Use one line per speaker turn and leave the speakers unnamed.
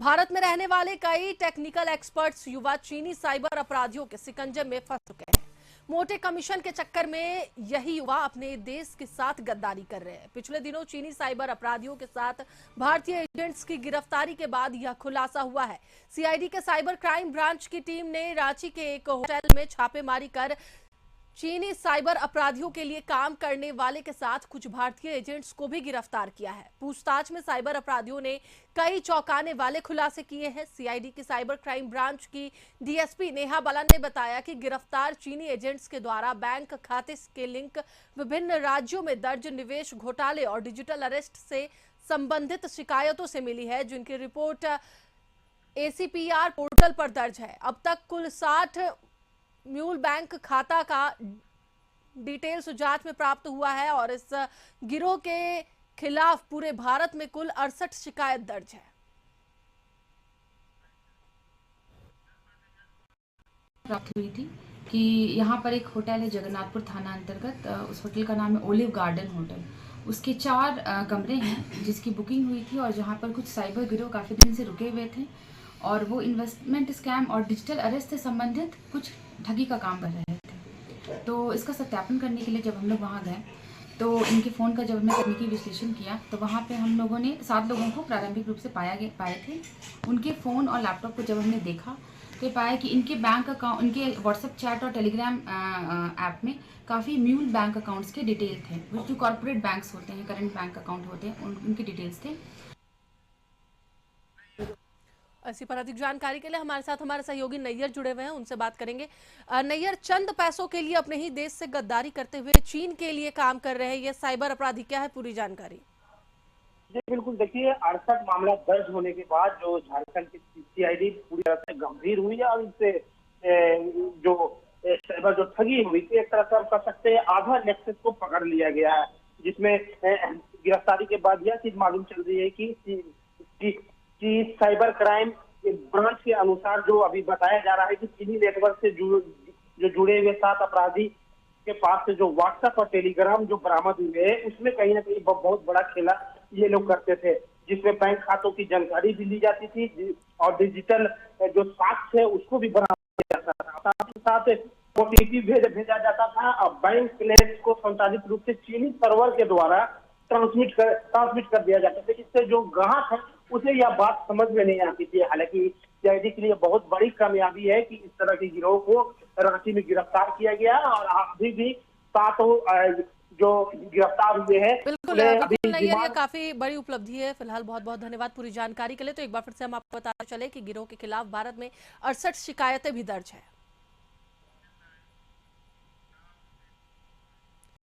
भारत में रहने वाले कई टेक्निकल एक्सपर्ट्स युवा चीनी साइबर अपराधियों के शिकंजे में फंस चुके हैं। मोटे कमीशन के चक्कर में यही युवा अपने देश के साथ गद्दारी कर रहे हैं। पिछले दिनों चीनी साइबर अपराधियों के साथ भारतीय एजेंट्स की गिरफ्तारी के बाद यह खुलासा हुआ है। सीआईडी के साइबर क्राइम ब्रांच की टीम ने रांची के एक होटल में छापेमारी कर चीनी साइबर अपराधियों के लिए काम करने वाले के साथ कुछ भारतीय एजेंट्स को भी गिरफ्तार किया है। पूछताछ में साइबर अपराधियों ने कई चौंकाने वाले खुलासे किए हैं। सीआईडी की साइबर क्राइम ब्रांच की डीएसपी नेहा बाला ने बताया कि गिरफ्तार चीनी एजेंट्स के द्वारा बैंक खाते के लिंक विभिन्न राज्यों में दर्ज निवेश घोटाले और डिजिटल अरेस्ट से संबंधित शिकायतों से मिली है, जिनकी रिपोर्ट एसीपीआर पोर्टल पर दर्ज है। अब तक कुल 60 म्यूल बैंक खाता का डिटेल्स जांच में प्राप्त हुआ है और इस गिरोह के खिलाफ पूरे भारत में कुल 68 शिकायत दर्ज है।
प्राप्त हुई थी कि यहाँ पर एक होटल है जगन्नाथपुर थाना अंतर्गत, उस होटल का नाम है ओलिव गार्डन होटल। उसके 4 कमरे हैं जिसकी बुकिंग हुई थी और जहाँ पर कुछ साइबर गिरोह काफ़ी दिन से रुके हुए थे और वो इन्वेस्टमेंट स्कैम और डिजिटल अरेस्ट से संबंधित कुछ ठगी का काम कर रहे थे। तो इसका सत्यापन करने के लिए जब हम लोग वहाँ गए तो इनके फ़ोन का जब हमने तकनीकी विश्लेषण किया तो वहाँ पे हम लोगों ने 7 लोगों को प्रारंभिक रूप से पाए थे। उनके फ़ोन और लैपटॉप को जब हमने देखा तो ये पाया कि इनके बैंक अकाउंट, इनके व्हाट्सएप चैट और टेलीग्राम ऐप में काफ़ी म्यूल बैंक अकाउंट्स के डिटेल थे, जो कॉर्पोरेट बैंक्स होते हैं, करंट बैंक अकाउंट होते हैं, उनके डिटेल्स थे।
इसी पर अधिक जानकारी के लिए हमारे साथ हमारे सहयोगी नैयर जुड़े हुए हैं, उनसे बात करेंगे। नैयर, चंद पैसों के लिए अपने ही देश से गद्दारी करते हुए चीन के लिए काम कर रहे हैं ये साइबर अपराधी, क्या है पूरी जानकारी?
जी बिल्कुल, देखिए 68 मामला दर्ज होने के बाद जो झारखंड की सीआईडी पूरी तरह से गंभीर हुई है और इनसे जो साइबर जो ठगी हुई थी, एक तरह से हम कह सकते हैं आधा नेक्सस को पकड़ लिया गया है, जिसमें गिरफ्तारी के बाद यह चीज मालूम चल रही है कि साइबर क्राइम ब्रांच के अनुसार जो अभी बताया जा रहा है कि चीनी नेटवर्क से जो जुड़े हुए 7 अपराधी के पास से जो व्हाट्सएप और टेलीग्राम जो बरामद हुए हैं, उसमें कहीं ना कहीं बहुत बड़ा खेला ये लोग करते थे, जिसमें बैंक खातों की जानकारी भी ली जाती थी और डिजिटल जो साक्ष्य है उसको भी बरामद किया जाता था। साथ ही साथ ओटीपी भेजा जाता था और बैंक क्लेम्स को स्वचालित रूप से चीनी सर्वर के द्वारा ट्रांसमिट कर दिया जाता था। इससे जो ग्राहक है उसे यह बात समझ में नहीं आती थी। हालांकि सीआईडी के लिए बहुत बड़ी कामयाबी है कि इस तरह के गिरोह को रांची में गिरफ्तार किया गया और अभी भी 7 जो गिरफ्तार हुए हैं।
बिल्कुल नैयर, ये काफी बड़ी उपलब्धि है। फिलहाल बहुत बहुत धन्यवाद पूरी जानकारी के लिए। तो एक बार फिर से हम आपको बताते चले कि गिरोह के खिलाफ भारत में 68 शिकायतें भी दर्ज है।